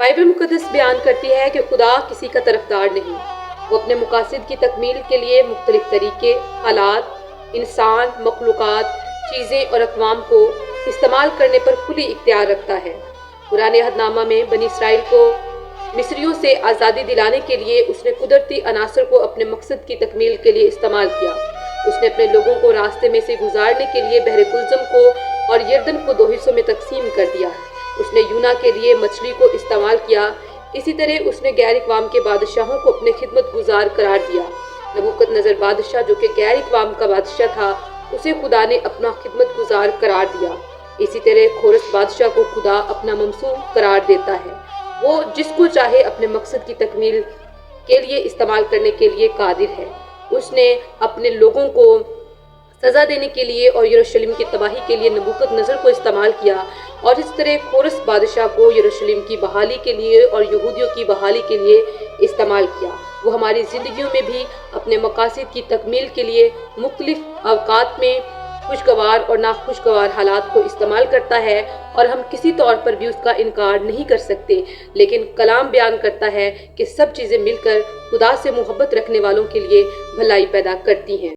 Bible मुक़द्दस बयान करती है कि खुदा किसी का तरफदार नहीं। वो अपने मकासद की तकमील के लिए मुख्तलिफ तरीके, हालात, इंसान, मखलूक़ात, चीज़ें और अक़वाम को इस्तेमाल करने पर खुली इख्तियार रखता है। पुराने अहदनामा में बनी इसराइल को मिस्रियों से आज़ादी दिलाने के लिए उसने कुदरती अनासर को अपने मकसद की तकमील के लिए इस्तेमाल किया। उसने अपने लोगों को रास्ते में से गुजारने के लिए बहर कुलज़म को और यरदन को दो हिस्सों में तकसीम कर दिया। उसने यूना के लिए मछली को इस्तेमाल किया। इसी तरह उसने गैर इक़वाम के बादशाहों को अपने खिदमत गुजार करार दिया। नबूकदनेस्सर बादशाह जो कि गैर इक़वाम का बादशाह था, उसे खुदा ने अपना खिदमत गुजार करार दिया। इसी तरह खोरस बादशाह को खुदा अपना ममसू करार देता है। वो जिसको चाहे अपने मकसद की तकमील के लिए इस्तेमाल करने के लिए कादिर है। उसने अपने लोगों को सज़ा देने के लिए और यरूशलेम की तबाही के लिए नबूकदनेस्सर को इस्तेमाल किया, और इस तरह खोरस बादशाह को यरूशलेम की बहाली के लिए और यहूदियों की बहाली के लिए इस्तेमाल किया। वो हमारी ज़िंदगियों में भी अपने मकासद की तकमील के लिए मुख्तलिफ अवकात में खुशगवार और नाखुशगवार हालात को इस्तेमाल करता है, और हम किसी तौर पर भी उसका इनकार नहीं कर सकते। लेकिन कलाम बयान करता है कि सब चीज़ें मिलकर खुदा से मोहब्बत रखने वालों के लिए भलाई पैदा करती हैं।